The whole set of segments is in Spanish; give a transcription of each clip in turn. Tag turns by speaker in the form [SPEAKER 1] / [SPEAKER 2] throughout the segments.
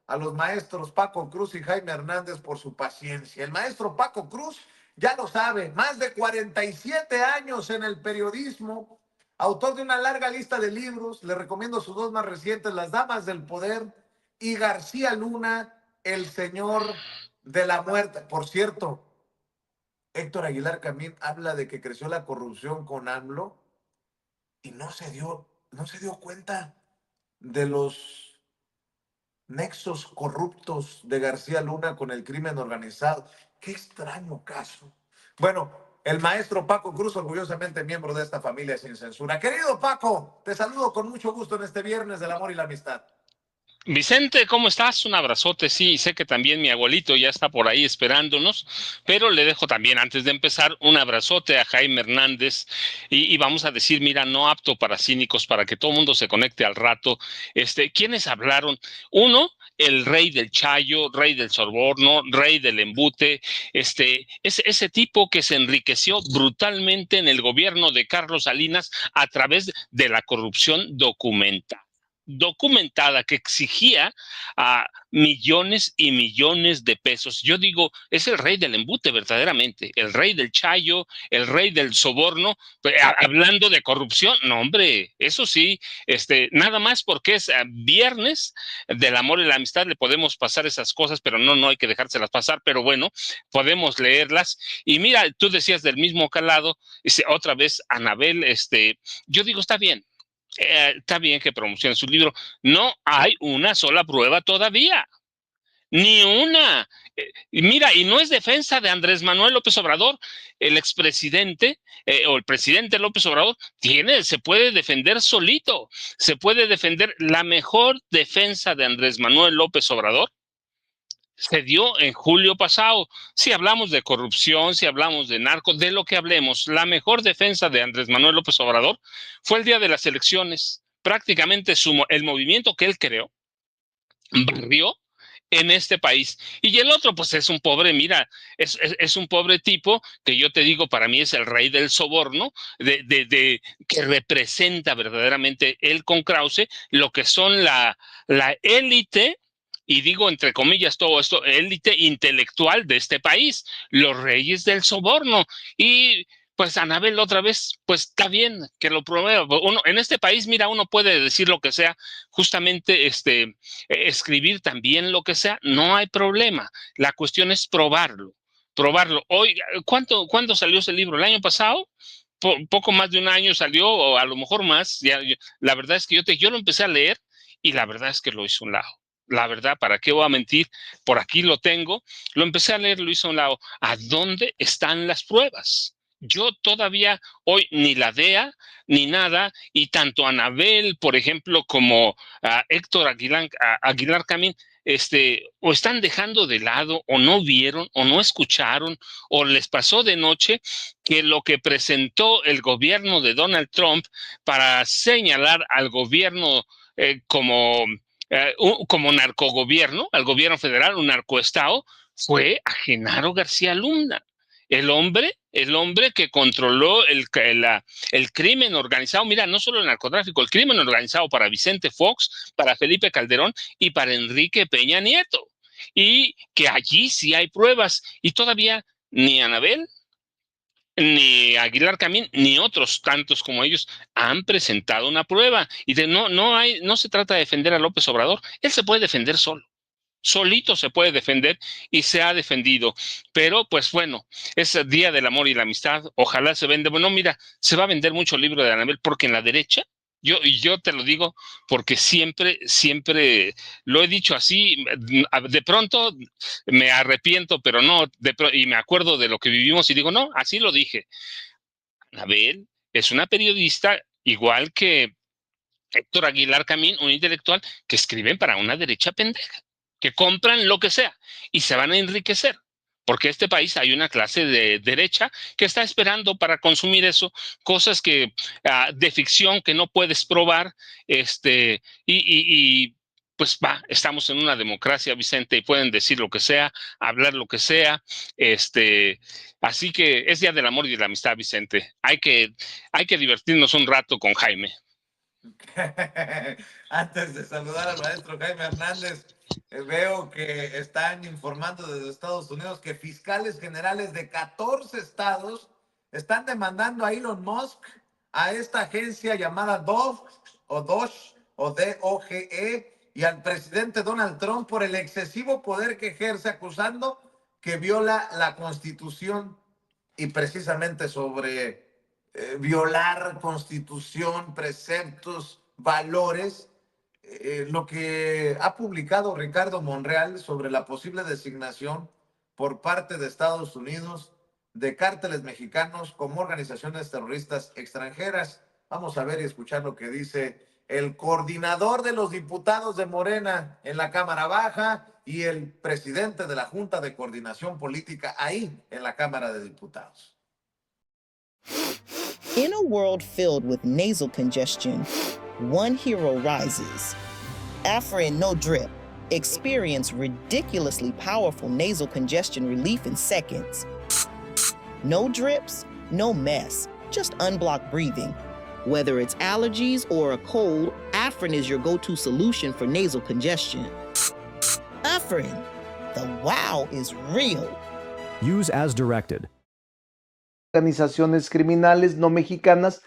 [SPEAKER 1] a los maestros Paco Cruz y Jaime Hernández por su paciencia. El maestro Paco Cruz, ya lo sabe, más de 47 años en el periodismo, autor de una larga lista de libros. Le recomiendo sus dos más recientes, Las Damas del Poder y García Luna, El Señor de la Muerte. Por cierto, Héctor Aguilar Camín habla de que creció la corrupción con AMLO y no se dio cuenta de los nexos corruptos de García Luna con el crimen organizado. Qué extraño caso. Bueno, el maestro Paco Cruz, orgullosamente miembro de esta familia sin censura. Querido Paco, te saludo con mucho gusto en este viernes del amor y la amistad.
[SPEAKER 2] Vicente, ¿cómo estás? Un abrazote. Sí, sé que también mi abuelito ya está por ahí esperándonos, pero le dejo también, antes de empezar, un abrazote a Jaime Hernández y vamos a decir, mira, no apto para cínicos, para que todo el mundo se conecte al rato. ¿Quiénes hablaron? Uno, el rey del chayo, rey del soborno, rey del embute, ese tipo que se enriqueció brutalmente en el gobierno de Carlos Salinas a través de la corrupción documentada que exigía a millones y millones de pesos. Yo digo, es el rey del embute verdaderamente, el rey del chayo, el rey del soborno, hablando de corrupción, no hombre, eso sí, nada más porque es viernes del amor y la amistad, le podemos pasar esas cosas, pero no hay que dejárselas pasar, pero bueno, podemos leerlas. Y mira, tú decías del mismo calado, otra vez Anabel, yo digo, está bien que promocionen su libro. No hay una sola prueba todavía. Ni una. Mira, y no es defensa de Andrés Manuel López Obrador, el expresidente o el presidente López Obrador se puede defender solito, se puede defender. La mejor defensa de Andrés Manuel López Obrador se dio en julio pasado. Si hablamos de corrupción, si hablamos de narcos, de lo que hablemos, la mejor defensa de Andrés Manuel López Obrador fue el día de las elecciones. Prácticamente el movimiento que él creó barrió en este país. Y el otro, pues es un pobre, mira, es un pobre tipo que yo te digo, para mí es el rey del soborno, que representa verdaderamente él con Krause lo que son la élite, y digo entre comillas todo esto, élite intelectual de este país, los reyes del soborno. Y pues Anabel otra vez, pues está bien que lo pruebe. Uno, en este país, mira, uno puede decir lo que sea, justamente escribir también lo que sea, no hay problema. La cuestión es probarlo. Hoy, ¿cuándo salió ese libro? ¿El año pasado? Poco más de un año salió, o a lo mejor más. La verdad es que yo lo empecé a leer y la verdad es que lo hice a un lado. La verdad, ¿para qué voy a mentir? Por aquí lo tengo. Lo empecé a leer, lo hice a un lado. ¿A dónde están las pruebas? Yo todavía hoy ni la DEA ni nada, y tanto Anabel, por ejemplo, como Héctor Aguilar Camín, o están dejando de lado, o no vieron, o no escucharon, o les pasó de noche que lo que presentó el gobierno de Donald Trump para señalar al gobierno como narcogobierno, al gobierno federal, un narcoestado, fue a Genaro García Luna. El hombre que controló el crimen organizado, mira, no solo el narcotráfico, el crimen organizado para Vicente Fox, para Felipe Calderón y para Enrique Peña Nieto. Y que allí sí hay pruebas. Y todavía ni Anabel, ni Aguilar Camín, ni otros tantos como ellos han presentado una prueba. Y no se trata de defender a López Obrador, él se puede defender solo. Solito se puede defender y se ha defendido. Pero, pues bueno, es el Día del Amor y la Amistad. Ojalá se vende. Bueno, mira, se va a vender mucho el libro de Anabel porque en la derecha, yo te lo digo porque siempre lo he dicho así. De pronto me arrepiento, pero no, y me acuerdo de lo que vivimos y digo, no, así lo dije. Anabel es una periodista igual que Héctor Aguilar Camín, un intelectual que escriben para una derecha pendeja, que compran lo que sea y se van a enriquecer. Porque en este país hay una clase de derecha que está esperando para consumir eso, cosas de ficción que no puedes probar, y pues estamos en una democracia, Vicente, y pueden decir lo que sea, hablar lo que sea, así que es Día del Amor y de la Amistad, Vicente. Hay que divertirnos un rato con Jaime.
[SPEAKER 1] Antes de saludar al maestro Jaime Hernández, Veo que están informando desde Estados Unidos que fiscales generales de 14 estados están demandando a Elon Musk, a esta agencia llamada DOGE, y al presidente Donald Trump por el excesivo poder que ejerce, acusando que viola la Constitución. Y precisamente sobre violar Constitución, preceptos, valores, lo que ha publicado Ricardo Monreal sobre la posible designación por parte de Estados Unidos de cárteles mexicanos como organizaciones terroristas extranjeras. Vamos a ver y escuchar lo que dice el coordinador de los diputados de Morena en la Cámara Baja y el presidente de la Junta de Coordinación Política ahí en la Cámara de Diputados.
[SPEAKER 3] In a world filled with nasal congestion, one hero rises. Afrin No Drip. Experience ridiculously powerful nasal congestion relief in seconds. No drips, no mess, just unblocked breathing. Whether it's allergies or a cold, Afrin is your go-to solution for nasal congestion. Afrin, the wow is real.
[SPEAKER 4] Use as directed.
[SPEAKER 5] Organizaciones criminales no mexicanas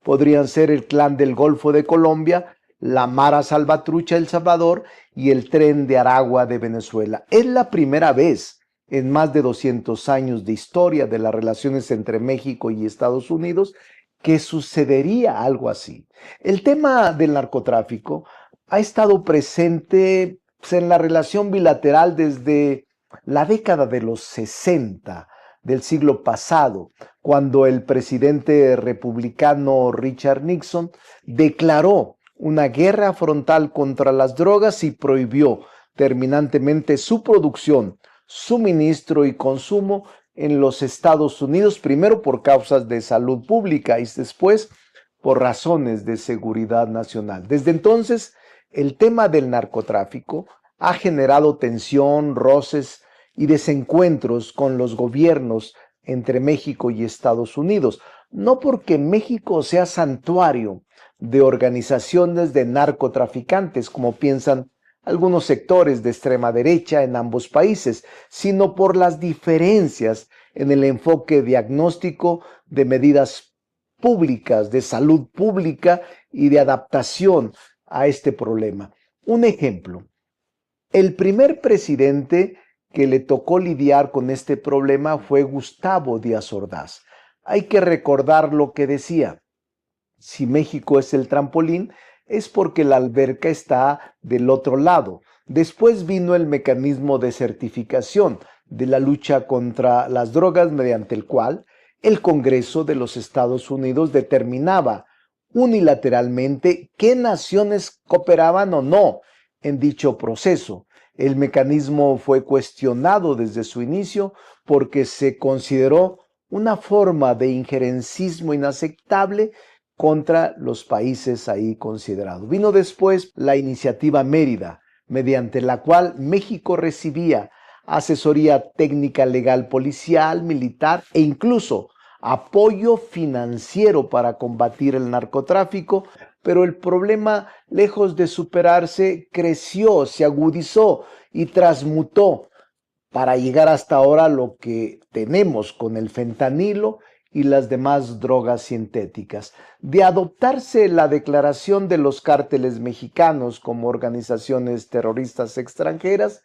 [SPEAKER 5] podrían ser el Clan del Golfo de Colombia, la Mara Salvatrucha El Salvador y el Tren de Aragua de Venezuela. Es la primera vez en más de 200 años de historia de las relaciones entre México y Estados Unidos que sucedería algo así. El tema del narcotráfico ha estado presente en la relación bilateral desde la década de los 60 del siglo pasado, cuando el presidente republicano Richard Nixon declaró una guerra frontal contra las drogas y prohibió terminantemente su producción, suministro y consumo en los Estados Unidos, primero por causas de salud pública y después por razones de seguridad nacional. Desde entonces, el tema del narcotráfico ha generado tensión, roces y desencuentros con los gobiernos entre México y Estados Unidos, no porque México sea santuario de organizaciones de narcotraficantes, como piensan algunos sectores de extrema derecha en ambos países, sino por las diferencias en el enfoque diagnóstico de medidas públicas, de salud pública y de adaptación a este problema. Un ejemplo, el primer presidente que le tocó lidiar con este problema fue Gustavo Díaz Ordaz. Hay que recordar lo que decía: si México es el trampolín, es porque la alberca está del otro lado. Después vino el mecanismo de certificación de la lucha contra las drogas, mediante el cual el Congreso de los Estados Unidos determinaba unilateralmente qué naciones cooperaban o no en dicho proceso. El mecanismo fue cuestionado desde su inicio porque se consideró una forma de injerencismo inaceptable contra los países ahí considerados. Vino después la iniciativa Mérida, mediante la cual México recibía asesoría técnica legal policial, militar e incluso apoyo financiero para combatir el narcotráfico, pero el problema, lejos de superarse, creció, se agudizó y transmutó para llegar hasta ahora lo que tenemos con el fentanilo y las demás drogas sintéticas. De adoptarse la declaración de los cárteles mexicanos como organizaciones terroristas extranjeras,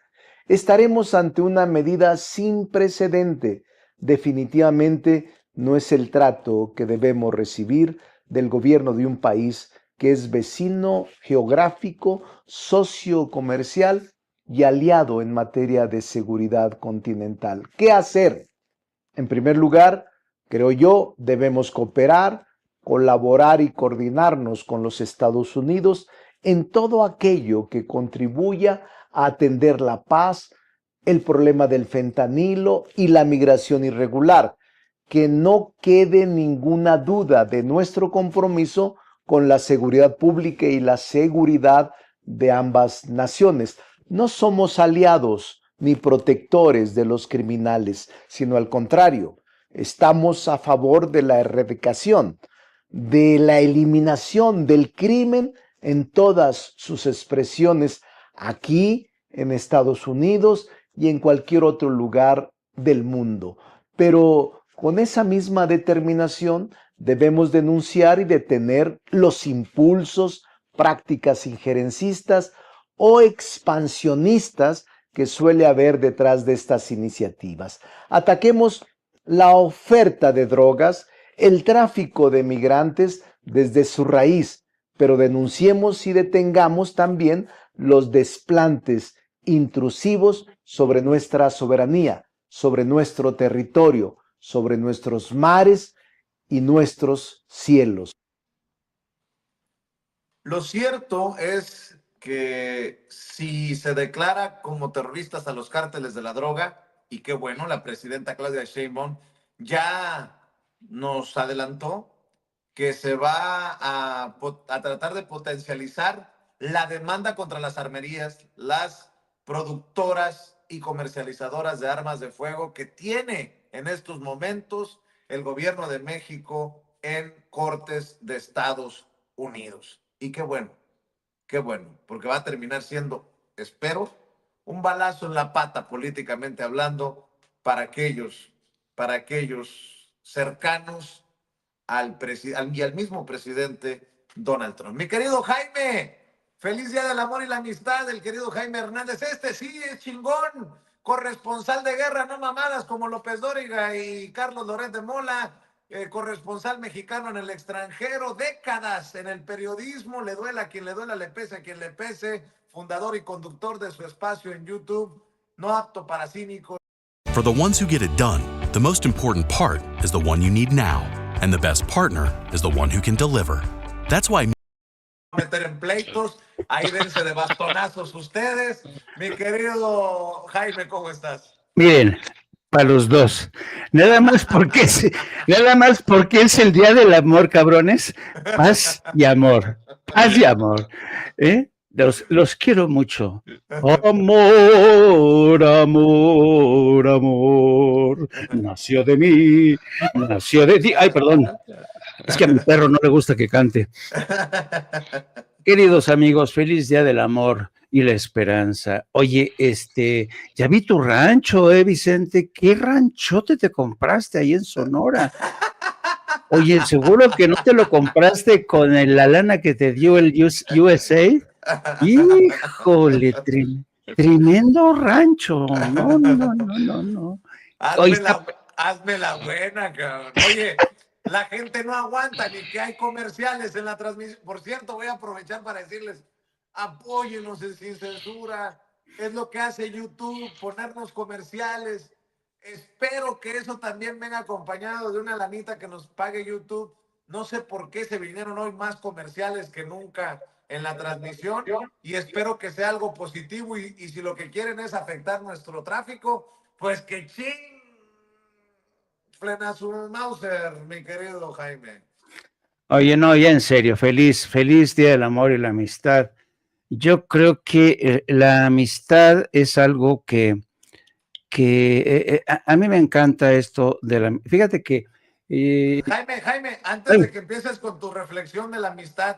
[SPEAKER 5] estaremos ante una medida sin precedente. Definitivamente no es el trato que debemos recibir del gobierno de un país que es vecino geográfico, sociocomercial y aliado en materia de seguridad continental. ¿Qué hacer? En primer lugar, creo yo, debemos cooperar, colaborar y coordinarnos con los Estados Unidos en todo aquello que contribuya a atender la paz, el problema del fentanilo y la migración irregular. Que no quede ninguna duda de nuestro compromiso con la seguridad pública y la seguridad de ambas naciones. No somos aliados ni protectores de los criminales, sino al contrario, estamos a favor de la erradicación, de la eliminación del crimen en todas sus expresiones, aquí en Estados Unidos y en cualquier otro lugar del mundo. Pero con esa misma determinación debemos denunciar y detener los impulsos, prácticas injerencistas o expansionistas que suele haber detrás de estas iniciativas. Ataquemos la oferta de drogas, el tráfico de migrantes desde su raíz, pero denunciemos y detengamos también los desplantes intrusivos sobre nuestra soberanía, sobre nuestro territorio, sobre nuestros mares y nuestros cielos.
[SPEAKER 1] Lo cierto es que si se declara como terroristas a los cárteles de la droga, y qué bueno, la presidenta Claudia Sheinbaum ya nos adelantó que se va a tratar de potencializar la demanda contra las armerías, las productoras y comercializadoras de armas de fuego que tiene en estos momentos el gobierno de México en cortes de Estados Unidos. Y qué bueno, porque va a terminar siendo, espero, un balazo en la pata políticamente hablando para aquellos cercanos y al mismo presidente Donald Trump. Mi querido Jaime, feliz Día del Amor y la Amistad, el querido Jaime Hernández. Este sí es chingón, corresponsal de guerra, no mamadas como López Dóriga y Carlos Loret de Mola, corresponsal mexicano en el extranjero, décadas en el periodismo, le duela a quien le duela, le pese a quien le pese, fundador y conductor de su espacio en YouTube, no apto para cínicos.
[SPEAKER 6] For the ones who get it done, the most important part is the one you need now. And the best partner is the one who can deliver. That's why
[SPEAKER 1] Meter en pleitos, ahí dense de bastonazos ustedes. Mi querido Jaime, ¿cómo estás?
[SPEAKER 7] Miren, para los dos. Nada más porque es el Día del Amor, cabrones. Paz y amor. Paz y amor. Los quiero mucho. Amor, amor, amor. Nació de mí, nació de ti. Ay, perdón. Es que a mi perro no le gusta que cante. Queridos amigos, feliz Día del Amor y la Esperanza. Oye, ya vi tu rancho, Vicente. ¿Qué ranchote te compraste ahí en Sonora? Oye, seguro que no te lo compraste con la lana que te dio el USA. Híjole, tremendo rancho. No.
[SPEAKER 1] Hazme la buena, cabrón. Oye, la gente no aguanta ni que hay comerciales en la transmisión. Por cierto, voy a aprovechar para decirles, apóyennos Sin Censura. Es lo que hace YouTube, ponernos comerciales. Espero que eso también venga acompañado de una lanita que nos pague YouTube. No sé por qué se vinieron hoy más comerciales que nunca en la transmisión y espero que sea algo positivo y si lo que quieren es afectar nuestro tráfico, pues que frena su Mauser, mi querido Jaime.
[SPEAKER 7] Oye, no, ya en serio, feliz Día del Amor y la Amistad. Yo creo que la amistad es algo que a mí me encanta esto de la... Fíjate que...
[SPEAKER 1] Jaime, antes de que empieces con tu reflexión de la amistad,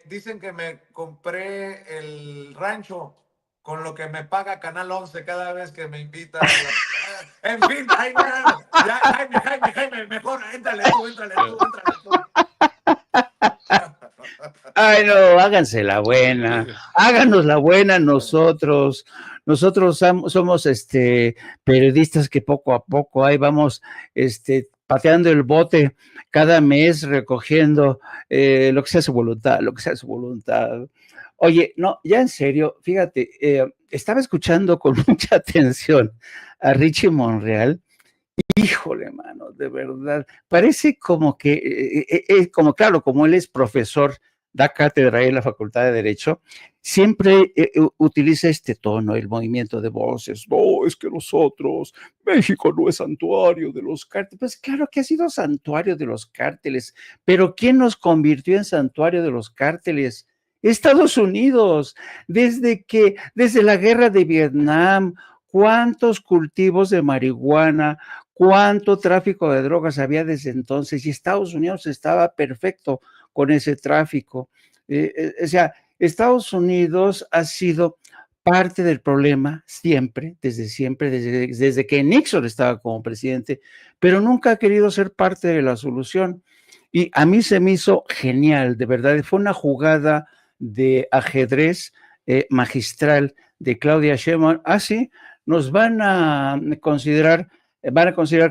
[SPEAKER 1] dicen que me compré el rancho con lo que me paga Canal 11 cada vez que me invita. En fin, Jaime, mejor, éntrale tú.
[SPEAKER 7] Ay, no, háganse la buena, háganos la buena nosotros. Nosotros somos periodistas que poco a poco ahí vamos pateando el bote cada mes, recogiendo lo que sea su voluntad. Oye, no, ya en serio, fíjate, estaba escuchando con mucha atención a Richie Monreal. Híjole, mano, de verdad, parece como que, como él es profesor, da cátedra ahí en la Facultad de Derecho, siempre utiliza este tono, el movimiento de voces. No, es que nosotros, México no es santuario de los cárteles. Pues claro que ha sido santuario de los cárteles, pero ¿quién nos convirtió en santuario de los cárteles? Estados Unidos, desde la guerra de Vietnam, cuántos cultivos de marihuana, cuánto tráfico de drogas había desde entonces, y Estados Unidos estaba perfecto con ese tráfico. O sea, Estados Unidos ha sido parte del problema siempre, desde que Nixon estaba como presidente, pero nunca ha querido ser parte de la solución. Y a mí se me hizo genial, de verdad, fue una jugada de ajedrez magistral de Claudia Sheinbaum. Ah, sí, nos van a considerar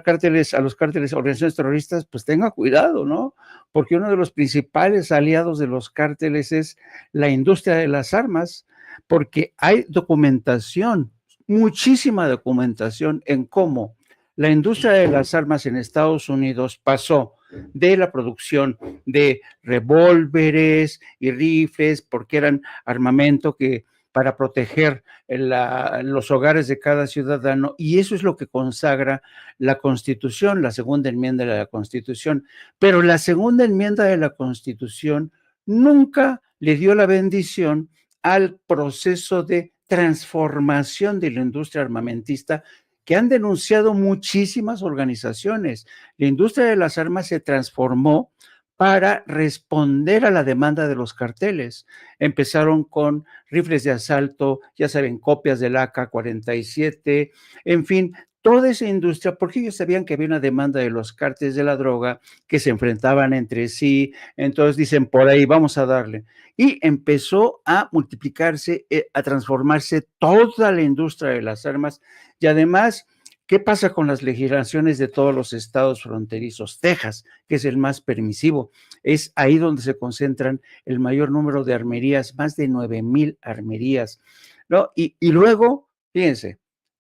[SPEAKER 7] cárteles, a los cárteles, organizaciones terroristas, pues tenga cuidado, ¿no? Porque uno de los principales aliados de los cárteles es la industria de las armas, porque hay documentación, muchísima documentación en cómo la industria de las armas en Estados Unidos pasó de la producción de revólveres y rifles, porque eran armamento que para proteger los hogares de cada ciudadano, y eso es lo que consagra la Constitución, la segunda enmienda de la Constitución. Pero la segunda enmienda de la Constitución nunca le dio la bendición al proceso de transformación de la industria armamentista que han denunciado muchísimas organizaciones. La industria de las armas se transformó para responder a la demanda de los carteles. Empezaron con rifles de asalto, ya saben, copias del AK-47, en fin, toda esa industria, porque ellos sabían que había una demanda de los cárteles de la droga que se enfrentaban entre sí, entonces dicen, por ahí vamos a darle. Y empezó a multiplicarse, a transformarse toda la industria de las armas, y además, ¿qué pasa con las legislaciones de todos los estados fronterizos? Texas, que es el más permisivo, es ahí donde se concentran el mayor número de armerías, más de 9,000 armerías, ¿no? Y luego, fíjense,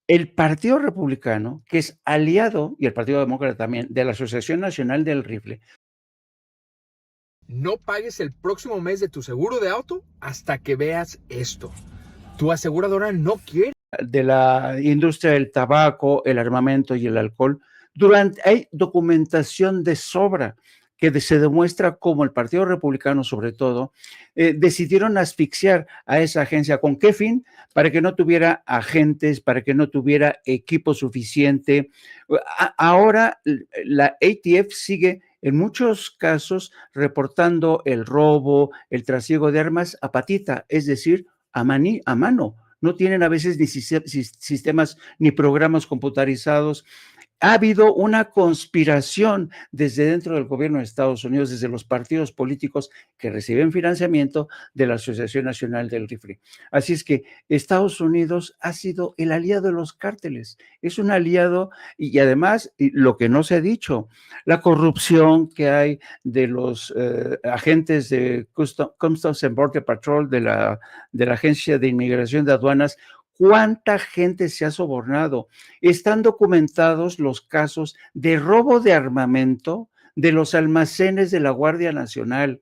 [SPEAKER 7] el Partido Republicano, que es aliado, y el Partido Demócrata también, de la Asociación Nacional del Rifle.
[SPEAKER 8] No pagues el próximo mes de tu seguro de auto hasta que veas esto. Tu aseguradora no quiere.
[SPEAKER 7] De la industria del tabaco, el armamento y el alcohol, hay documentación de sobra que se demuestra cómo el Partido Republicano, sobre todo, decidieron asfixiar a esa agencia. ¿Con qué fin? Para que no tuviera agentes, para que no tuviera equipo suficiente. Ahora la ATF sigue en muchos casos reportando el robo, el trasiego de armas a patita, es decir, a mano. No tienen a veces ni sistemas ni programas computarizados. Ha habido una conspiración desde dentro del gobierno de Estados Unidos, desde los partidos políticos que reciben financiamiento de la Asociación Nacional del Rifle. Así es que Estados Unidos ha sido el aliado de los cárteles, es un aliado y además, lo que no se ha dicho, la corrupción que hay de los agentes de Customs and Border Patrol de la Agencia de Inmigración de Aduanas. ¿Cuánta gente se ha sobornado? Están documentados los casos de robo de armamento de los almacenes de la Guardia Nacional.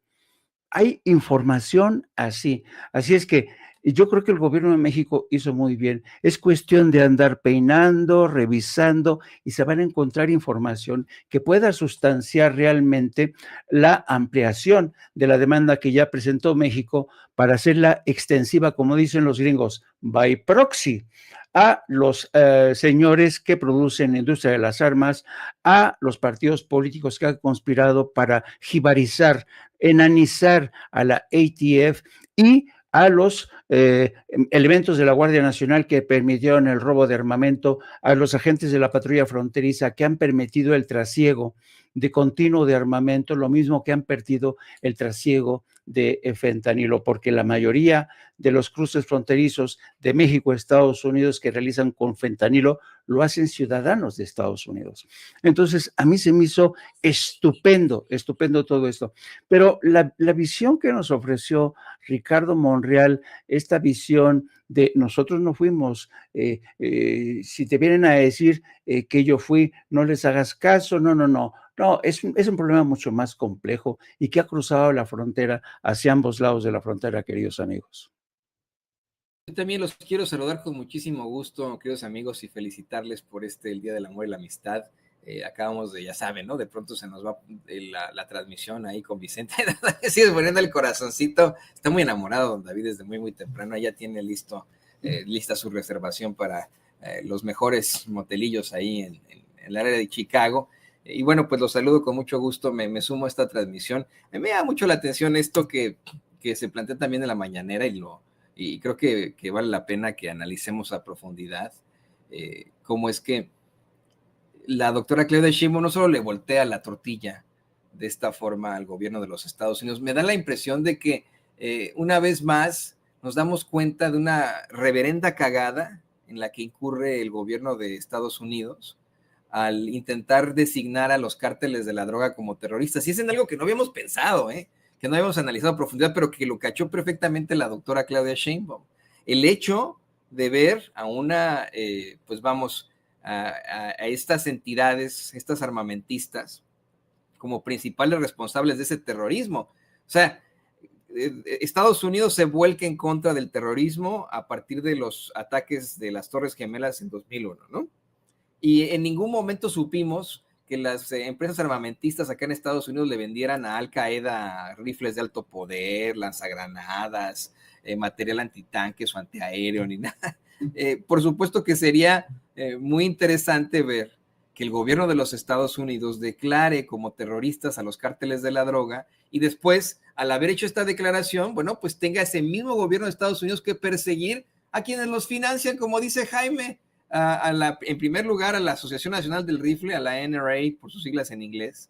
[SPEAKER 7] Hay información así. Así es que yo creo que el gobierno de México hizo muy bien. Es cuestión de andar peinando, revisando, y se van a encontrar información que pueda sustanciar realmente la ampliación de la demanda que ya presentó México para hacerla extensiva, como dicen los gringos, by proxy, a los señores que producen la industria de las armas, a los partidos políticos que han conspirado para jibarizar, enanizar a la ATF y a los elementos de la Guardia Nacional que permitieron el robo de armamento, a los agentes de la patrulla fronteriza que han permitido el trasiego de continuo de armamento, lo mismo que han permitido el trasiego de fentanilo, porque la mayoría de los cruces fronterizos de México a Estados Unidos que realizan con fentanilo lo hacen ciudadanos de Estados Unidos. Entonces, a mí se me hizo estupendo todo esto. Pero la visión que nos ofreció Ricardo Monreal, esta visión de nosotros no fuimos, si te vienen a decir que yo fui, no les hagas caso, no, es un problema mucho más complejo y que ha cruzado la frontera hacia ambos lados de la frontera, queridos amigos.
[SPEAKER 9] Yo también los quiero saludar con muchísimo gusto, queridos amigos, y felicitarles por el Día del Amor y la Amistad. Acabamos de, ya saben, ¿no? De pronto se nos va la transmisión ahí con Vicente. Sigues poniendo el corazoncito. Está muy enamorado don David desde muy, muy temprano. Ya tiene lista su reservación para los mejores motelillos ahí en el área de Chicago. Y bueno, pues los saludo con mucho gusto. Me sumo a esta transmisión. Me da mucho la atención esto que se plantea también en la mañanera y y creo que vale la pena que analicemos a profundidad cómo es que la doctora Claudia Sheinbaum no solo le voltea la tortilla de esta forma al gobierno de los Estados Unidos, me da la impresión de que una vez más nos damos cuenta de una reverenda cagada en la que incurre el gobierno de Estados Unidos al intentar designar a los cárteles de la droga como terroristas. Y es en algo que no habíamos pensado, que no habíamos analizado a profundidad, pero que lo cachó perfectamente la doctora Claudia Sheinbaum. El hecho de ver a una, pues vamos, a estas entidades, estas armamentistas, como principales responsables de ese terrorismo. O sea, Estados Unidos se vuelca en contra del terrorismo a partir de los ataques de las Torres Gemelas en 2001, ¿no? Y en ningún momento supimos que las empresas armamentistas acá en Estados Unidos le vendieran a Al Qaeda rifles de alto poder, lanzagranadas, material antitanques o antiaéreo, ni nada. Por supuesto que sería muy interesante ver que el gobierno de los Estados Unidos declare como terroristas a los cárteles de la droga y después, al haber hecho esta declaración, bueno, pues tenga ese mismo gobierno de Estados Unidos que perseguir a quienes los financian, como dice Jaime, en primer lugar a la Asociación Nacional del Rifle, a la NRA, por sus siglas en inglés,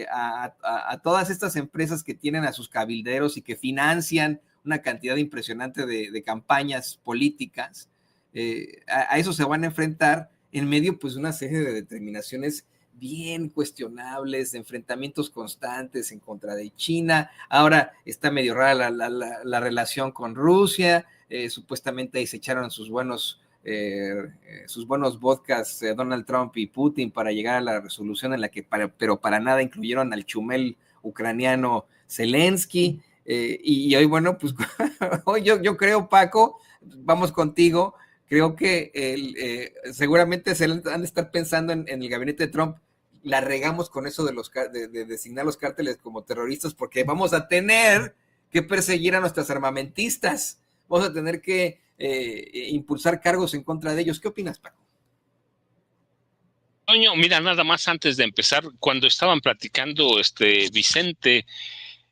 [SPEAKER 9] a todas estas empresas que tienen a sus cabilderos y que financian una cantidad impresionante de campañas políticas. A eso se van a enfrentar en medio pues de una serie de determinaciones bien cuestionables, de enfrentamientos constantes en contra de China. Ahora está medio rara la relación con Rusia, supuestamente ahí se echaron sus buenos vodkas Donald Trump y Putin para llegar a la resolución en la que pero para nada incluyeron al chumel ucraniano Zelensky, y hoy, bueno, pues hoy yo creo, Paco, vamos contigo. Creo que seguramente se han de estar pensando en el gabinete de Trump, la regamos con eso de designar los cárteles como terroristas porque vamos a tener que perseguir a nuestras armamentistas, vamos a tener que impulsar cargos en contra de ellos. ¿Qué opinas, Paco?
[SPEAKER 2] Toño, mira, nada más antes de empezar, cuando estaban platicando Vicente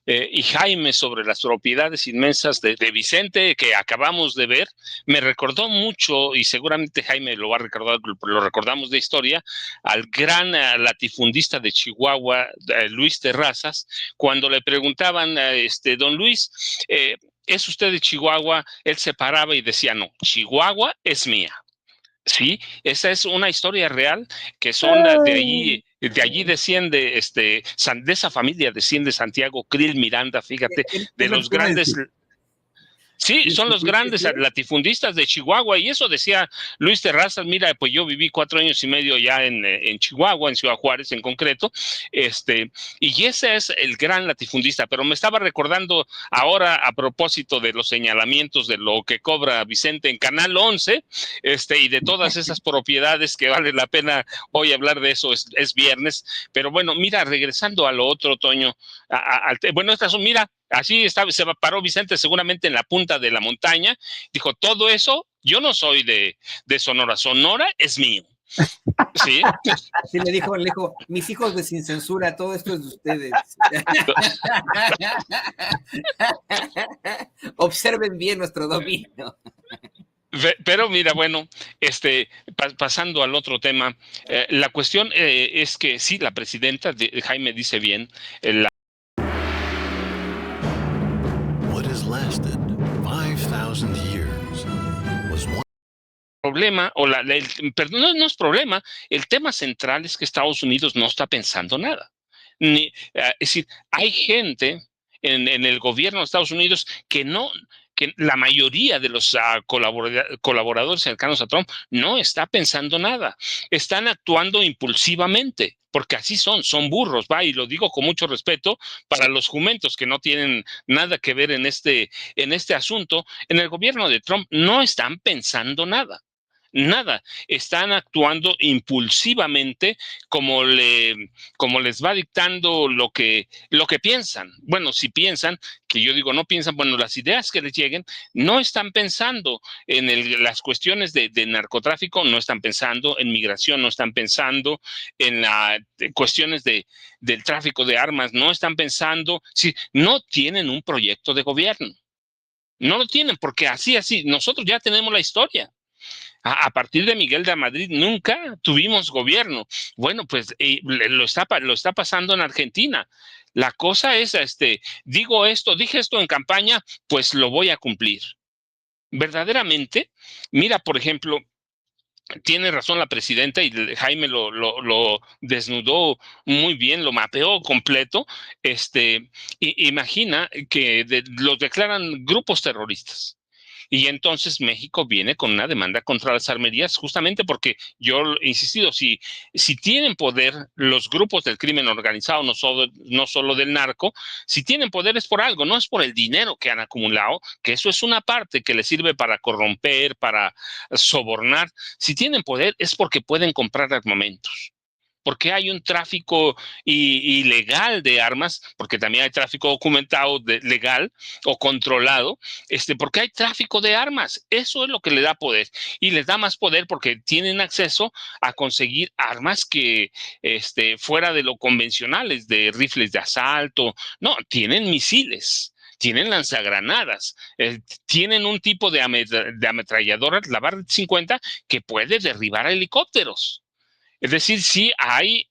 [SPEAKER 2] y Jaime sobre las propiedades inmensas de Vicente que acabamos de ver, me recordó mucho, y seguramente Jaime lo va a recordar, lo recordamos de historia, al gran latifundista de Chihuahua, Luis Terrazas, cuando le preguntaban a don Luis, ¿es usted de Chihuahua? Él se paraba y decía, no, Chihuahua es mía. Sí, esa es una historia real, que son de allí desciende, de esa familia desciende Santiago Krill Miranda, fíjate, de los grandes. Sí, son los grandes latifundistas de Chihuahua, y eso decía Luis Terrazas. Mira, pues yo viví 4 años y medio ya en Chihuahua, en Ciudad Juárez en concreto, y ese es el gran latifundista. Pero me estaba recordando ahora, a propósito de los señalamientos de lo que cobra Vicente en Canal 11, y de todas esas propiedades que vale la pena hoy hablar de eso, es viernes. Pero bueno, mira, regresando a lo otro, Toño, bueno, mira, así se paró Vicente seguramente en la punta de la montaña, dijo, todo eso, yo no soy de Sonora, Sonora es mío. Sí.
[SPEAKER 9] Así le dijo, mis hijos de Sin Censura, todo esto es de ustedes. Observen bien nuestro dominio.
[SPEAKER 2] Pero mira, bueno, pasando al otro tema, la cuestión es que sí, la presidenta, Jaime dice bien,
[SPEAKER 6] What has lasted 5,000 years was one.
[SPEAKER 2] Problema, perdón, no es problema, el tema central es que Estados Unidos no está pensando nada. Es decir, hay gente en el gobierno de Estados Unidos que la mayoría de los colaboradores cercanos a Trump no está pensando nada, están actuando impulsivamente, porque así son burros, y lo digo con mucho respeto para los jumentos que no tienen nada que ver en este asunto. En el gobierno de Trump no están pensando nada. Nada, están actuando impulsivamente como les va dictando lo que piensan. Bueno, si piensan, que yo digo no piensan, bueno, las ideas que les lleguen, no están pensando en las cuestiones de narcotráfico, no están pensando en migración, no están pensando en cuestiones del tráfico de armas, no están pensando, no tienen un proyecto de gobierno. No lo tienen porque así, nosotros ya tenemos la historia. A partir de Miguel de Madrid nunca tuvimos gobierno. Bueno, pues lo está pasando en Argentina. La cosa es, dije esto en campaña, pues lo voy a cumplir. Verdaderamente, mira, por ejemplo, tiene razón la presidenta y Jaime lo desnudó muy bien, lo mapeó completo. Imagina que los declaran grupos terroristas. Y entonces México viene con una demanda contra las armerías, justamente porque yo he insistido, si tienen poder los grupos del crimen organizado, no solo del narco, si tienen poder es por algo, no es por el dinero que han acumulado, que eso es una parte que les sirve para corromper, para sobornar. Si tienen poder es porque pueden comprar armamentos. Porque hay un tráfico ilegal de armas, porque también hay tráfico documentado legal o controlado, porque hay tráfico de armas. Eso es lo que le da poder. Y les da más poder porque tienen acceso a conseguir armas que fuera de lo convencionales, de rifles de asalto. No, tienen misiles. Tienen lanzagranadas, tienen un tipo de ametralladora, la Barrett 50, que puede derribar helicópteros. Es decir, sí hay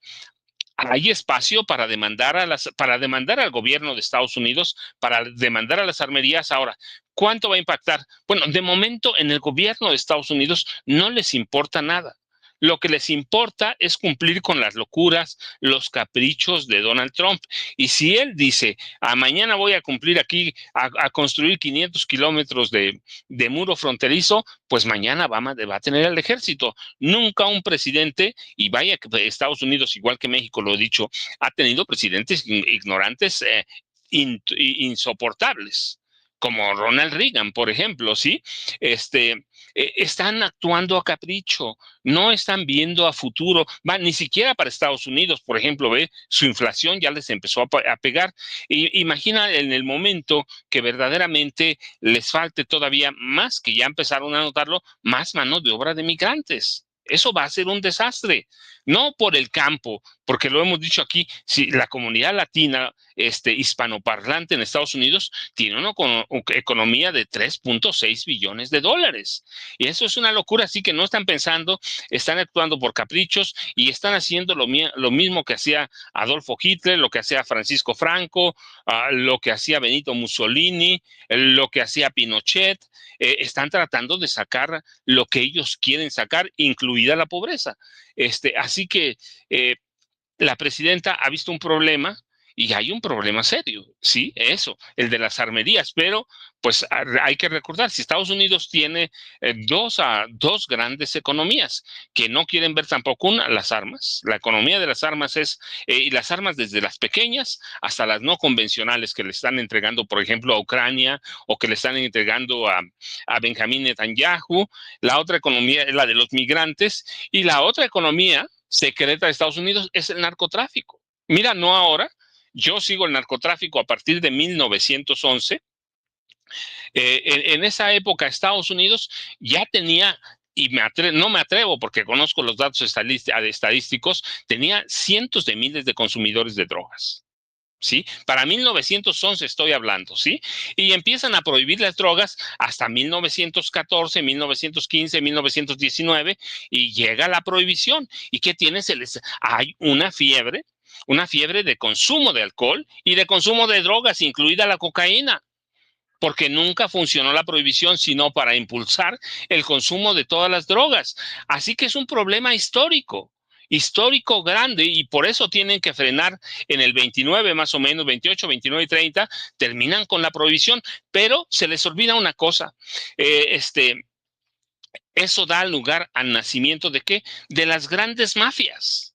[SPEAKER 2] espacio para demandar al gobierno de Estados Unidos, para demandar a las armerías. Ahora, ¿cuánto va a impactar? Bueno, de momento en el gobierno de Estados Unidos no les importa nada. Lo que les importa es cumplir con las locuras, los caprichos de Donald Trump. Y si él dice, mañana voy a cumplir aquí, a construir 500 kilómetros de muro fronterizo, pues mañana va a tener el ejército. Nunca un presidente, y vaya que Estados Unidos, igual que México, lo he dicho, ha tenido presidentes ignorantes, insoportables, como Ronald Reagan, por ejemplo, ¿sí? Están actuando a capricho, no están viendo a futuro, ni siquiera para Estados Unidos, por ejemplo, su inflación ya les empezó a pegar. Imagina en el momento que verdaderamente les falte todavía más, que ya empezaron a notarlo, más mano de obra de migrantes. Eso va a ser un desastre, no por el campo, porque lo hemos dicho aquí, si la comunidad latina hispanoparlante en Estados Unidos tiene una economía de 3.6 billones de dólares. Y eso es una locura, así que no están pensando, están actuando por caprichos y están haciendo lo mismo que hacía Adolfo Hitler, lo que hacía Francisco Franco, lo que hacía Benito Mussolini, lo que hacía Pinochet. Están tratando de sacar lo que ellos quieren sacar, incluida la pobreza. Así que la presidenta ha visto un problema y hay un problema serio, sí, eso, el de las armerías, pero pues hay que recordar, si Estados Unidos tiene dos grandes economías que no quieren ver tampoco las armas, la economía de las armas y las armas desde las pequeñas hasta las no convencionales que le están entregando, por ejemplo, a Ucrania o que le están entregando a Benjamín Netanyahu. La otra economía es la de los migrantes y la otra economía secreta de Estados Unidos es el narcotráfico. Mira, no ahora, yo sigo el narcotráfico a partir de 1911. En esa época Estados Unidos ya tenía, y no me atrevo porque conozco los datos estadísticos, tenía cientos de miles de consumidores de drogas. ¿Sí? Para 1911 estoy hablando, ¿sí? Y empiezan a prohibir las drogas hasta 1914, 1915, 1919 y llega la prohibición. ¿Y qué tienes? Hay una fiebre de consumo de alcohol y de consumo de drogas, incluida la cocaína, porque nunca funcionó la prohibición sino para impulsar el consumo de todas las drogas. Así que es un problema histórico grande, y por eso tienen que frenar en el 29 más o menos, 28, 29 y 30, terminan con la prohibición, pero se les olvida una cosa, eso da lugar al nacimiento ¿de qué? De las grandes mafias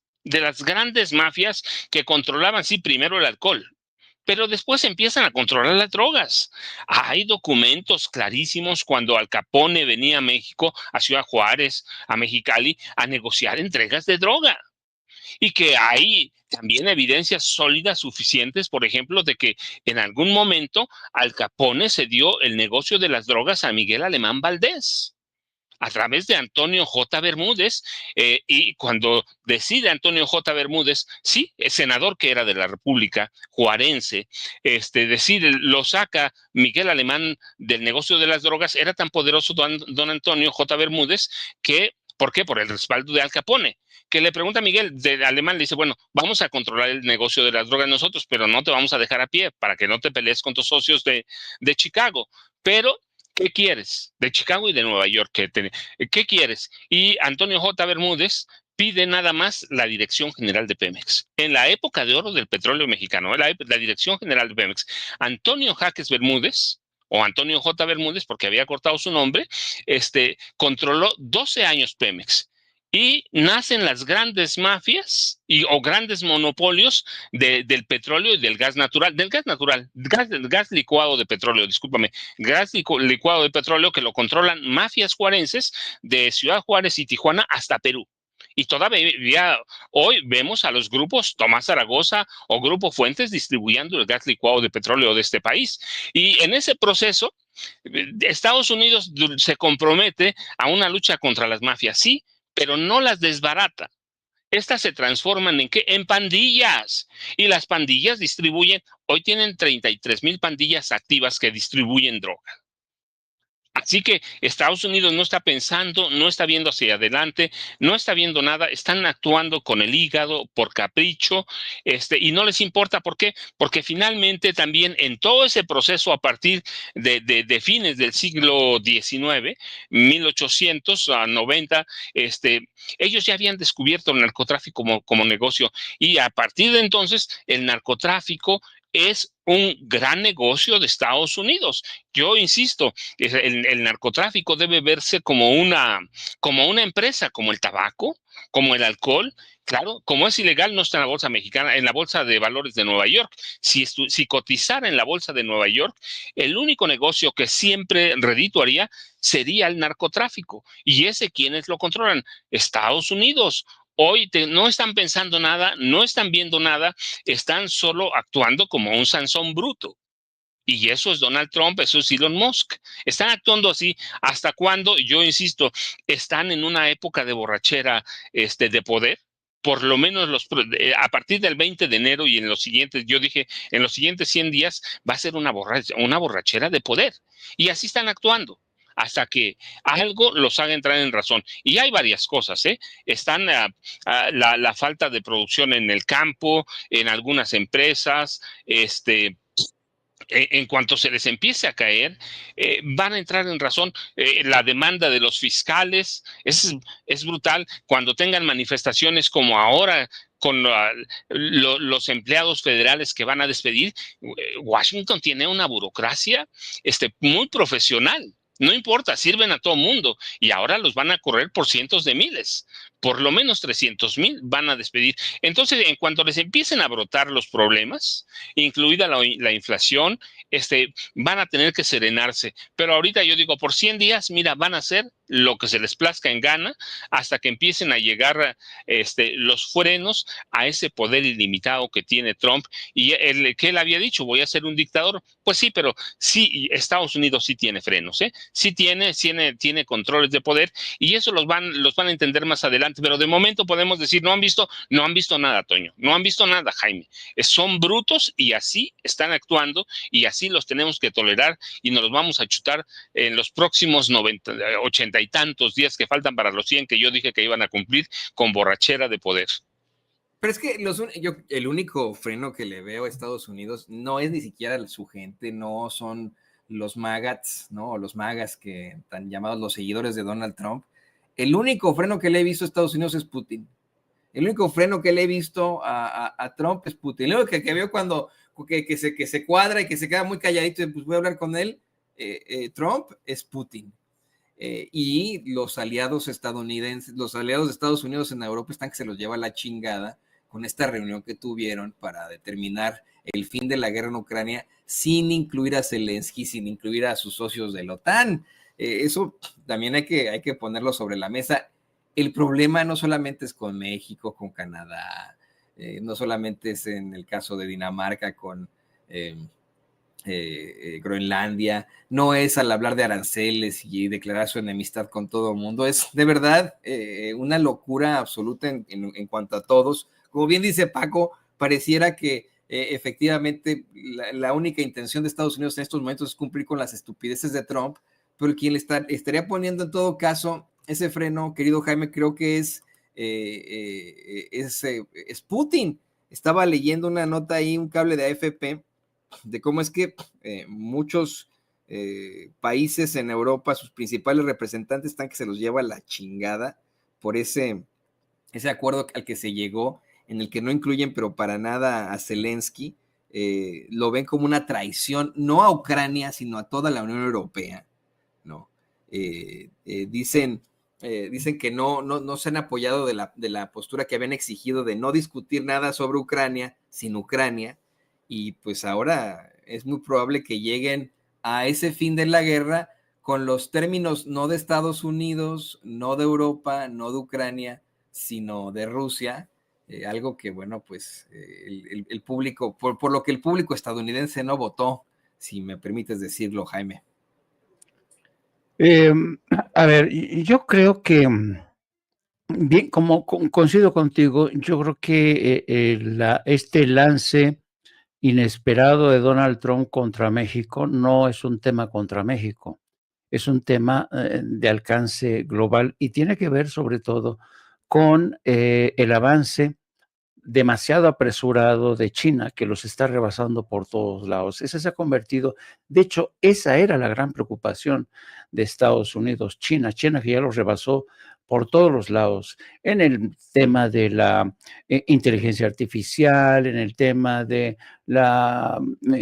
[SPEAKER 2] que controlaban, sí, primero el alcohol, pero después empiezan a controlar las drogas. Hay documentos clarísimos cuando Al Capone venía a México, a Ciudad Juárez, a Mexicali, a negociar entregas de droga. Y que hay también evidencias sólidas suficientes, por ejemplo, de que en algún momento Al Capone se dio el negocio de las drogas a Miguel Alemán Valdés. a través de Antonio J. Bermúdez, y cuando decide Antonio J. Bermúdez, sí, el senador que era de la República, juarense, decide, lo saca Miguel Alemán del negocio de las drogas, era tan poderoso don Antonio J. Bermúdez que, ¿por qué? Por el respaldo de Al Capone, que le pregunta a Miguel de Alemán, le dice, bueno, vamos a controlar el negocio de las drogas nosotros, pero no te vamos a dejar a pie para que no te pelees con tus socios de Chicago, pero ¿qué quieres? De Chicago y de Nueva York. ¿Qué quieres? Y Antonio J. Bermúdez pide nada más la Dirección General de Pemex. En la época de oro del petróleo mexicano, la Dirección General de Pemex, Antonio Jaques Bermúdez, o Antonio J. Bermúdez, porque había cortado su nombre, controló 12 años Pemex. Y nacen las grandes mafias o grandes monopolios del petróleo y del gas natural, gas licuado de petróleo, discúlpame, gas licuado de petróleo, que lo controlan mafias juarenses de Ciudad Juárez y Tijuana hasta Perú. Y todavía hoy vemos a los grupos Tomás Zaragoza o Grupo Fuentes distribuyendo el gas licuado de petróleo de este país. Y en ese proceso, Estados Unidos se compromete a una lucha contra las mafias, sí, pero no las desbarata. Estas se transforman ¿en qué? En pandillas. Y las pandillas distribuyen, hoy tienen 33,000 pandillas activas que distribuyen droga. Así que Estados Unidos no está pensando, no está viendo hacia adelante, no está viendo nada, están actuando con el hígado por capricho, y no les importa. ¿Por qué? Porque finalmente también en todo ese proceso a partir de fines del siglo XIX, 1890, ellos ya habían descubierto el narcotráfico como negocio, y a partir de entonces el narcotráfico es un gran negocio de Estados Unidos. Yo insisto, el narcotráfico debe verse como una empresa, como el tabaco, como el alcohol. Claro, como es ilegal, no está en la bolsa mexicana, en la bolsa de valores de Nueva York. Si cotizara en la bolsa de Nueva York, el único negocio que siempre redituaría sería el narcotráfico. ¿Y ese quiénes lo controlan? Estados Unidos. Hoy no están pensando nada, no están viendo nada, están solo actuando como un Sansón bruto. Y eso es Donald Trump, eso es Elon Musk. Están actuando así. ¿Hasta cuándo? Yo insisto, están en una época de borrachera de poder. Por lo menos a partir del 20 de enero y en los siguientes, yo dije, en los siguientes 100 días va a ser una borrachera de poder. Y así están actuando, hasta que algo los haga entrar en razón. Y hay varias cosas, ¿eh? Están la falta de producción en el campo, en algunas empresas, en cuanto se les empiece a caer, van a entrar en razón. La demanda de los fiscales es brutal. Cuando tengan manifestaciones como ahora con los empleados federales que van a despedir, Washington tiene una burocracia muy profesional. No importa, sirven a todo mundo y ahora los van a correr por cientos de miles. Por lo menos 300,000 van a despedir. Entonces, en cuanto les empiecen a brotar los problemas, incluida la inflación, van a tener que serenarse. Pero ahorita yo digo, por 100 días, mira, van a hacer lo que se les plazca en gana hasta que empiecen a llegar los frenos a ese poder ilimitado que tiene Trump. Y que él había dicho, voy a ser un dictador. Pues sí, pero sí, Estados Unidos sí tiene frenos, ¿eh? Sí tiene controles de poder, y eso los van a entender más adelante. Pero de momento podemos decir, no han visto nada, Toño, no han visto nada, Jaime. Son brutos y así están actuando y así los tenemos que tolerar y nos los vamos a chutar en los próximos 80 y tantos días que faltan para los 100 que yo dije que iban a cumplir con borrachera de poder.
[SPEAKER 9] Pero es que el único freno que le veo a Estados Unidos no es ni siquiera su gente, no son los magats, ¿no? Los magas que están llamados los seguidores de Donald Trump. El único freno que le he visto a Estados Unidos es Putin. El único freno que le he visto a Trump es Putin. Lo único que veo cuando que se cuadra y que se queda muy calladito y pues voy a hablar con él, Trump, es Putin. Y los aliados estadounidenses, los aliados de Estados Unidos en Europa están que se los lleva la chingada con esta reunión que tuvieron para determinar el fin de la guerra en Ucrania sin incluir a Zelensky, sin incluir a sus socios de la OTAN. Eso también hay que ponerlo sobre la mesa. El problema no solamente es con México, con Canadá, no solamente es en el caso de Dinamarca con Groenlandia, no es al hablar de aranceles y declarar su enemistad con todo el mundo, es de verdad una locura absoluta en cuanto a todos. Como bien dice Paco, pareciera que efectivamente la única intención de Estados Unidos en estos momentos es cumplir con las estupideces de Trump, pero quien le estaría poniendo en todo caso ese freno, querido Jaime, creo que es Putin. Estaba leyendo una nota ahí, un cable de AFP, de cómo es que muchos países en Europa, sus principales representantes están que se los lleva la chingada por ese acuerdo al que se llegó, en el que no incluyen pero para nada a Zelensky, lo ven como una traición, no a Ucrania, sino a toda la Unión Europea, ¿no? Dicen que no se han apoyado de la postura que habían exigido de no discutir nada sobre Ucrania sin Ucrania, y pues ahora es muy probable que lleguen a ese fin de la guerra con los términos no de Estados Unidos, no de Europa, no de Ucrania, sino de Rusia, algo que, bueno, pues el público, por lo que el público estadounidense no votó, si me permites decirlo, Jaime.
[SPEAKER 7] A ver, yo creo que, bien, como coincido contigo, yo creo que este lance inesperado de Donald Trump contra México no es un tema contra México, es un tema de alcance global y tiene que ver sobre todo con el avance demasiado apresurado de China, que los está rebasando por todos lados. Ese se ha convertido, de hecho, esa era la gran preocupación de Estados Unidos, China que ya los rebasó por todos los lados, en el tema de la inteligencia artificial, en el tema de la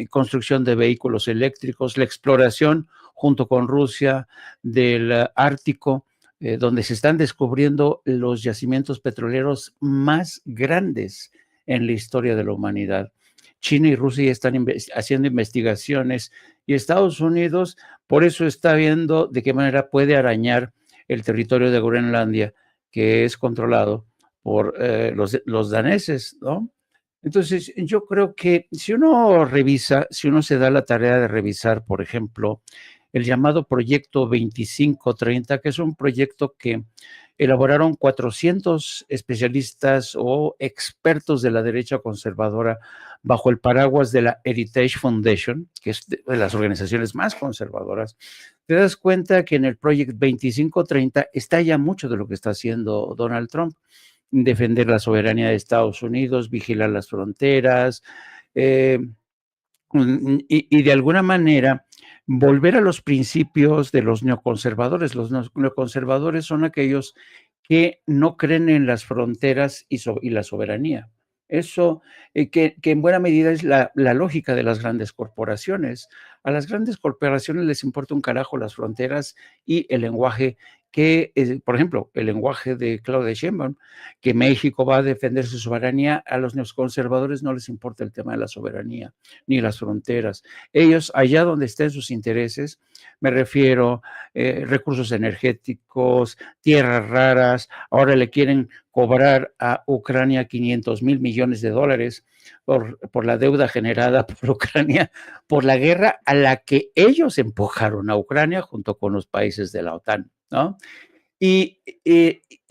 [SPEAKER 7] construcción de vehículos eléctricos, la exploración junto con Rusia del Ártico, donde se están descubriendo los yacimientos petroleros más grandes en la historia de la humanidad. China y Rusia están haciendo investigaciones y Estados Unidos por eso está viendo de qué manera puede arañar el territorio de Groenlandia, que es controlado por los daneses, ¿no? Entonces, yo creo que si uno se da la tarea de revisar, por ejemplo, el llamado Proyecto 2530, que es un proyecto que elaboraron 400 especialistas o expertos de la derecha conservadora bajo el paraguas de la Heritage Foundation, que es de las organizaciones más conservadoras. Te das cuenta que en el Proyecto 2530 está ya mucho de lo que está haciendo Donald Trump: defender la soberanía de Estados Unidos, vigilar las fronteras, y de alguna manera volver a los principios de los neoconservadores. Los neoconservadores son aquellos que no creen en las fronteras y la soberanía. Eso que en buena medida es la lógica de las grandes corporaciones. A las grandes corporaciones les importa un carajo las fronteras y el lenguaje por ejemplo, el lenguaje de Claudia Sheinbaum, que México va a defender su soberanía. A los neoconservadores no les importa el tema de la soberanía ni las fronteras. Ellos, allá donde estén sus intereses, me refiero recursos energéticos, tierras raras, ahora le quieren cobrar a Ucrania $500,000 millones por la deuda generada por Ucrania, por la guerra a la que ellos empujaron a Ucrania junto con los países de la OTAN, ¿no? Y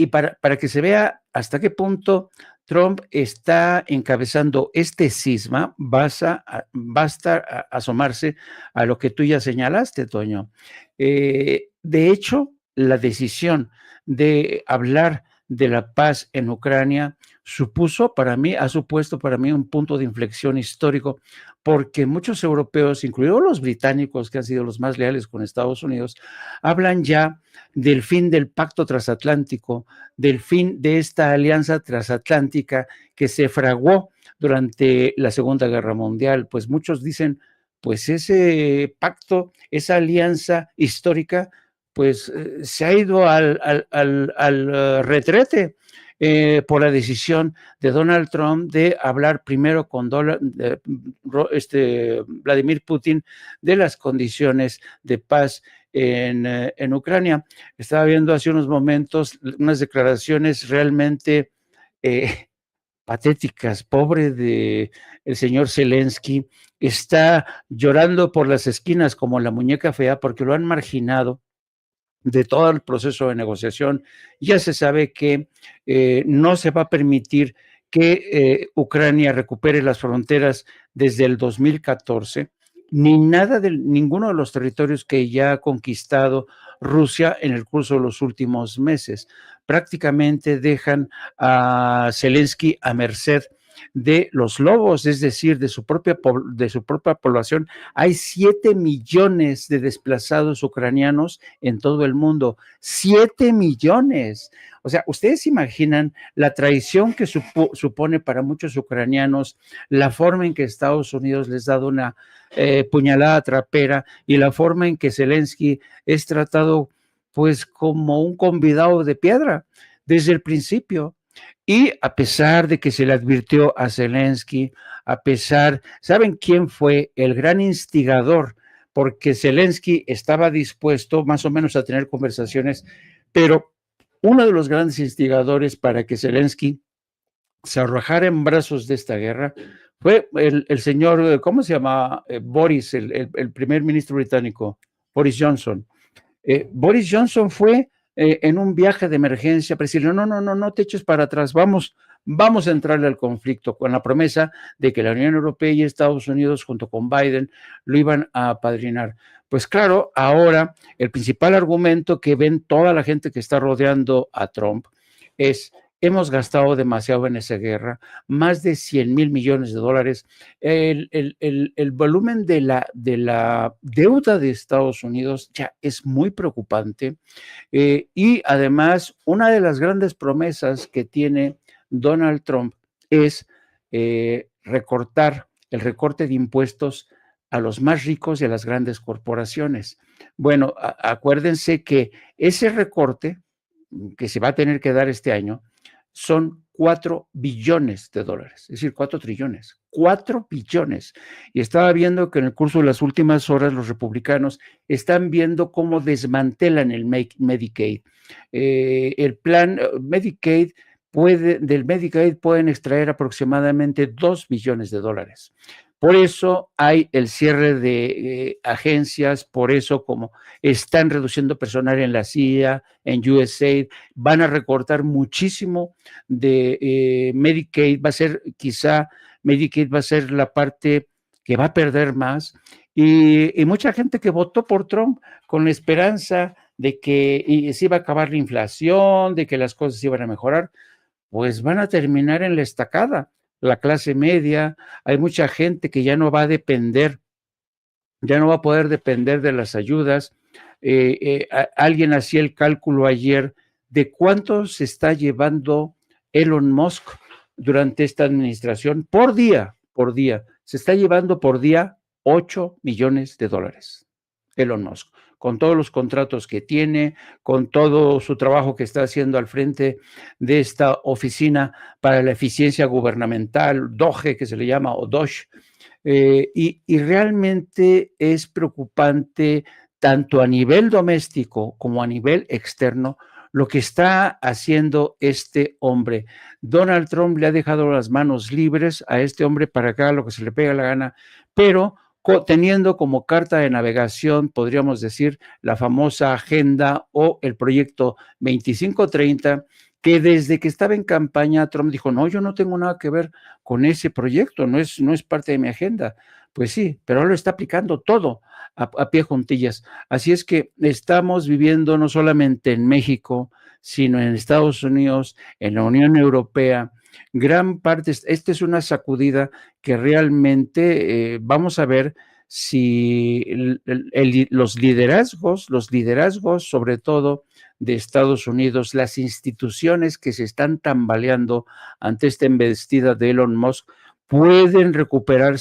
[SPEAKER 7] para que se vea hasta qué punto Trump está encabezando este cisma, basta asomarse a lo que tú ya señalaste, Toño. De hecho, la decisión de hablar de la paz en Ucrania ha supuesto para mí un punto de inflexión histórico, porque muchos europeos, incluidos los británicos, que han sido los más leales con Estados Unidos, hablan ya del fin del pacto transatlántico, del fin de esta alianza transatlántica que se fraguó durante la Segunda Guerra Mundial. Pues muchos dicen, pues ese pacto, esa alianza histórica, pues se ha ido al retrete por la decisión de Donald Trump de hablar primero con Vladimir Putin de las condiciones de paz en Ucrania. Estaba viendo hace unos momentos unas declaraciones realmente patéticas. Pobre de el señor Zelensky, está llorando por las esquinas como la muñeca fea porque lo han marginado de todo el proceso de negociación. Ya se sabe que no se va a permitir que Ucrania recupere las fronteras desde el 2014, ni nada de ninguno de los territorios que ya ha conquistado Rusia en el curso de los últimos meses. Prácticamente dejan a Zelensky a merced de los lobos, es decir, de su propia población. Hay 7 millones de desplazados ucranianos en todo el mundo. 7 millones. O sea, ustedes imaginan la traición que supone para muchos ucranianos la forma en que Estados Unidos les ha dado una puñalada trapera y la forma en que Zelensky es tratado pues como un convidado de piedra desde el principio. Y a pesar de que se le advirtió a Zelensky, ¿saben quién fue el gran instigador? Porque Zelensky estaba dispuesto más o menos a tener conversaciones, pero uno de los grandes instigadores para que Zelensky se arrojara en brazos de esta guerra fue el señor, ¿cómo se llama? Boris, el primer ministro británico, Boris Johnson. Boris Johnson fue en un viaje de emergencia, pero decirle, no te eches para atrás, vamos a entrarle al conflicto con la promesa de que la Unión Europea y Estados Unidos junto con Biden lo iban a apadrinar. Pues claro, ahora el principal argumento que ven toda la gente que está rodeando a Trump es: hemos gastado demasiado en esa guerra, más de 100,000 millones de dólares. El volumen de la deuda de Estados Unidos ya es muy preocupante. Y además, una de las grandes promesas que tiene Donald Trump es recortar el recorte de impuestos a los más ricos y a las grandes corporaciones. Bueno, acuérdense que ese recorte que se va a tener que dar este año son 4 billones de dólares, es decir, 4 trillones, 4 billones. Y estaba viendo que en el curso de las últimas horas los republicanos están viendo cómo desmantelan el Medicaid. El plan Medicaid del Medicaid pueden extraer aproximadamente 2 billones de dólares. Por eso hay el cierre de agencias, por eso como están reduciendo personal en la CIA, en USAID, van a recortar muchísimo de Medicaid, Medicaid va a ser la parte que va a perder más, y mucha gente que votó por Trump con la esperanza de que se iba a acabar la inflación, de que las cosas iban a mejorar, pues van a terminar en la estacada. La clase media, hay mucha gente que ya no va a poder depender de las ayudas. Alguien hacía el cálculo ayer de cuánto se está llevando Elon Musk durante esta administración por día. Se está llevando por día 8 millones de dólares. Elon Musk, con todos los contratos que tiene, con todo su trabajo que está haciendo al frente de esta oficina para la eficiencia gubernamental, DOGE, que se le llama, o DOGE, y realmente es preocupante tanto a nivel doméstico como a nivel externo lo que está haciendo este hombre. Donald Trump le ha dejado las manos libres a este hombre para que haga lo que se le pega la gana, pero teniendo como carta de navegación, podríamos decir, la famosa agenda o el proyecto 2530, que desde que estaba en campaña Trump dijo, no, yo no tengo nada que ver con ese proyecto, no es parte de mi agenda. Pues sí, pero ahora lo está aplicando todo a pie juntillas. Así es que estamos viviendo no solamente en México, sino en Estados Unidos, en la Unión Europea, gran parte, esta es una sacudida que realmente vamos a ver si los liderazgos, sobre todo de Estados Unidos, las instituciones que se están tambaleando ante esta embestida de Elon Musk, pueden recuperar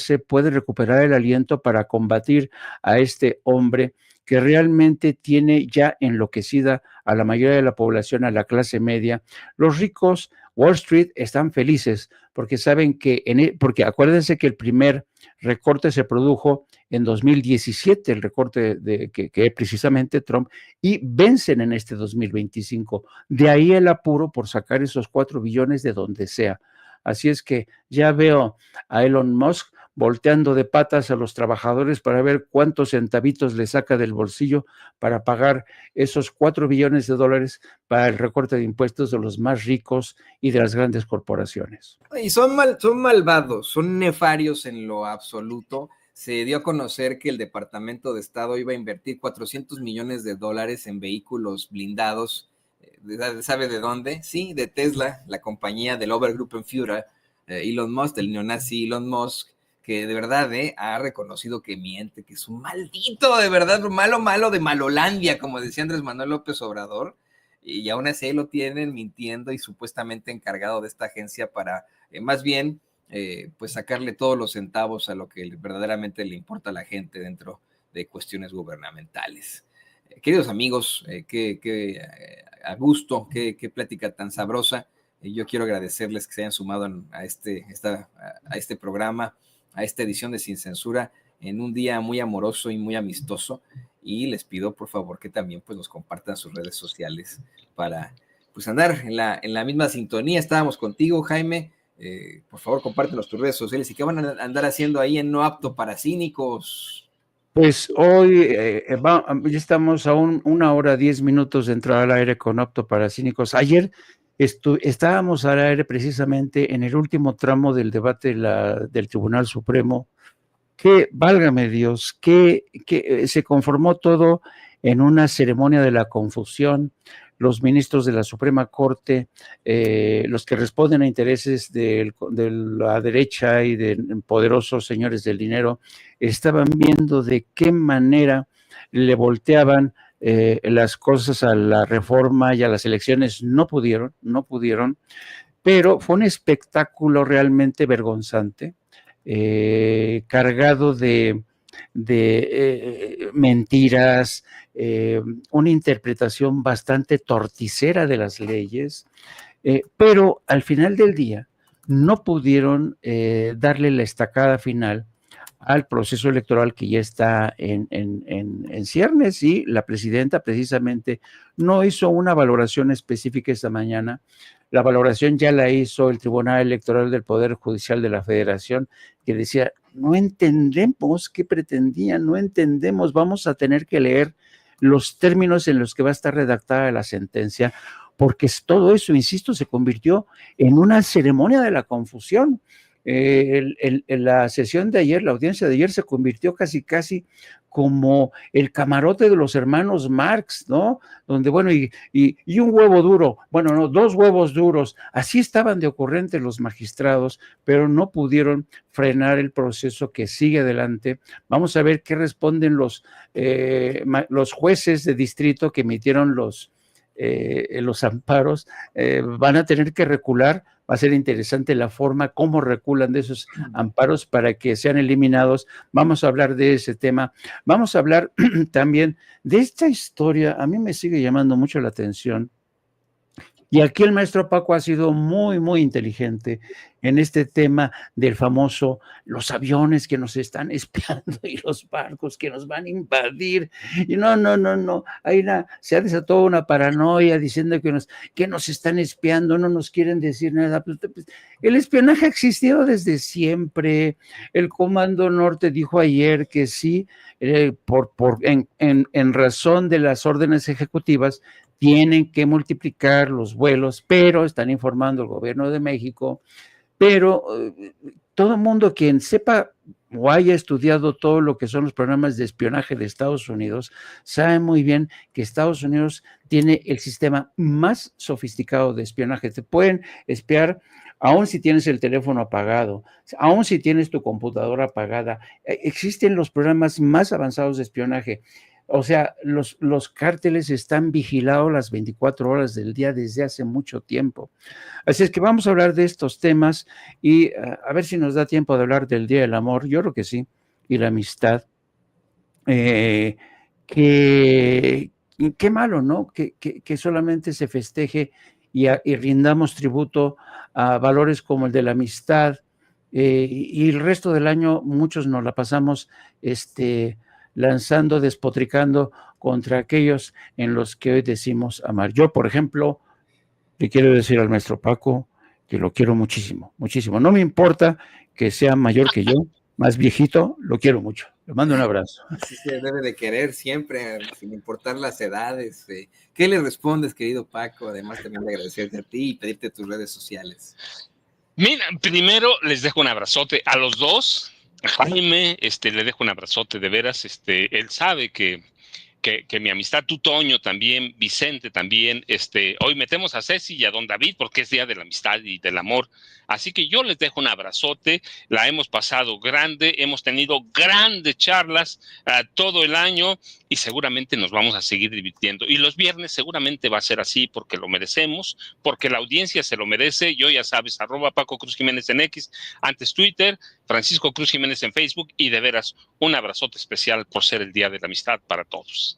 [SPEAKER 7] el aliento para combatir a este hombre que realmente tiene ya enloquecida a la mayoría de la población, a la clase media. Los ricos, Wall Street, están felices porque saben que, porque acuérdense que el primer recorte se produjo en 2017, el recorte que es precisamente Trump, y vencen en este 2025. De ahí el apuro por sacar esos 4 billones de donde sea. Así es que ya veo a Elon Musk volteando de patas a los trabajadores para ver cuántos centavitos le saca del bolsillo para pagar esos 4 billones de dólares para el recorte de impuestos de los más ricos y de las grandes corporaciones.
[SPEAKER 9] Y son malvados, son nefarios en lo absoluto. Se dio a conocer que el Departamento de Estado iba a invertir 400 millones de dólares en vehículos blindados. ¿Sabe de dónde? Sí, de Tesla, la compañía del Obergruppenführer, Elon Musk, el neonazi Elon Musk, que de verdad ha reconocido que miente, que es un maldito, de verdad, malo de Malolandia, como decía Andrés Manuel López Obrador, y aún así lo tienen mintiendo y supuestamente encargado de esta agencia para, más bien, pues sacarle todos los centavos a lo que verdaderamente le importa a la gente dentro de cuestiones gubernamentales. Queridos amigos, a gusto, qué plática tan sabrosa. Yo quiero agradecerles que se hayan sumado a este programa, a esta edición de Sin Censura, en un día muy amoroso y muy amistoso, y les pido por favor que también pues nos compartan sus redes sociales para pues andar en la misma sintonía. Estábamos contigo, Jaime, por favor compártenos tus redes sociales y qué van a andar haciendo ahí en No Apto para Cínicos.
[SPEAKER 7] Pues hoy ya estamos a 1 hora 10 minutos de entrar al aire con Apto para Cínicos. Ayer estábamos al aire precisamente en el último tramo del debate del Tribunal Supremo, que, válgame Dios, que se conformó todo en una ceremonia de la confusión. Los ministros de la Suprema Corte, los que responden a intereses de la derecha y de poderosos señores del dinero, estaban viendo de qué manera le volteaban las cosas a la reforma y a las elecciones. No pudieron, pero fue un espectáculo realmente vergonzante, cargado de mentiras, una interpretación bastante torticera de las leyes, pero al final del día no pudieron darle la estacada final al proceso electoral que ya está en ciernes, y la presidenta precisamente no hizo una valoración específica esta mañana. La valoración ya la hizo el Tribunal Electoral del Poder Judicial de la Federación, que decía, no entendemos qué pretendían, no entendemos, vamos a tener que leer los términos en los que va a estar redactada la sentencia, porque todo eso, insisto, se convirtió en una ceremonia de la confusión. La sesión de ayer, la audiencia de ayer se convirtió casi como el camarote de los hermanos Marx, ¿no? Donde, bueno, y un huevo duro, bueno, no, 2 huevos duros, así estaban de ocurrentes los magistrados, pero no pudieron frenar el proceso que sigue adelante. Vamos a ver qué responden los jueces de distrito que emitieron los amparos. Van a tener que recular. Va a ser interesante la forma cómo reculan de esos amparos para que sean eliminados. Vamos a hablar de ese tema. Vamos a hablar también de esta historia. A mí me sigue llamando mucho la atención. Y aquí el maestro Paco ha sido muy, muy inteligente en este tema del famoso, los aviones que nos están espiando y los barcos que nos van a invadir. Y no. Se ha desatado una paranoia diciendo que nos están espiando, no nos quieren decir nada. El espionaje ha existido desde siempre. El Comando Norte dijo ayer que sí, en razón de las órdenes ejecutivas, tienen que multiplicar los vuelos, pero están informando el gobierno de México, pero todo el mundo quien sepa o haya estudiado todo lo que son los programas de espionaje de Estados Unidos, sabe muy bien que Estados Unidos tiene el sistema más sofisticado de espionaje. Te pueden espiar aún si tienes el teléfono apagado, aún si tienes tu computadora apagada. Existen los programas más avanzados de espionaje. O sea, los cárteles están vigilados las 24 horas del día desde hace mucho tiempo. Así es que vamos a hablar de estos temas y a ver si nos da tiempo de hablar del Día del Amor. Yo creo que sí, y la amistad. Qué malo, ¿no? Que solamente se festeje y rindamos tributo a valores como el de la amistad, y el resto del año muchos nos la pasamos lanzando, despotricando contra aquellos en los que hoy decimos amar. Yo, por ejemplo, le quiero decir al maestro Paco que lo quiero muchísimo, muchísimo. No me importa que sea mayor que yo, más viejito, lo quiero mucho. Le mando un abrazo.
[SPEAKER 9] Sí, se debe de querer siempre, sin importar las edades. ¿Qué le respondes, querido Paco? Además, también de agradecerte a ti y pedirte tus redes sociales.
[SPEAKER 2] Mira, primero les dejo un abrazote a los dos. A Jaime, le dejo un abrazote de veras. Él sabe que mi amistad, tú, Toño, también, Vicente también, hoy metemos a Ceci y a don David porque es Día de la Amistad y del Amor, así que yo les dejo un abrazote, la hemos pasado grande, hemos tenido grandes charlas todo el año y seguramente nos vamos a seguir divirtiendo, y los viernes seguramente va a ser así porque lo merecemos, porque la audiencia se lo merece. Yo ya sabes, @Paco Cruz Jiménez en X, antes Twitter, Francisco Cruz Jiménez en Facebook, y de veras un abrazote especial por ser el Día de la Amistad para todos.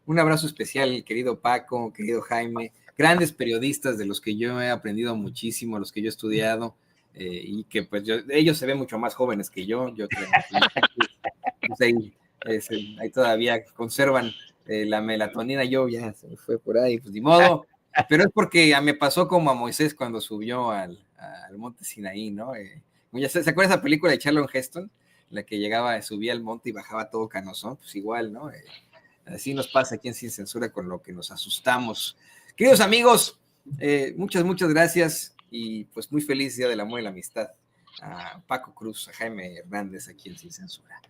[SPEAKER 9] Un abrazo especial, querido Paco, querido Jaime, grandes periodistas de los que yo he aprendido muchísimo, los que yo he estudiado, y que pues ellos se ven mucho más jóvenes que yo creo que pues ahí todavía conservan la melatonina. Yo ya se me fue por ahí, pues ni modo, pero es porque me pasó como a Moisés cuando subió al monte Sinaí, ¿no? ¿Se acuerda esa película de Charlton Heston? La que subía al monte y bajaba todo canosón, pues igual, ¿no? Así nos pasa aquí en Sin Censura con lo que nos asustamos. Queridos amigos, muchas gracias y pues muy feliz Día del Amor y la Amistad a Paco Cruz, a Jaime Hernández aquí en Sin Censura.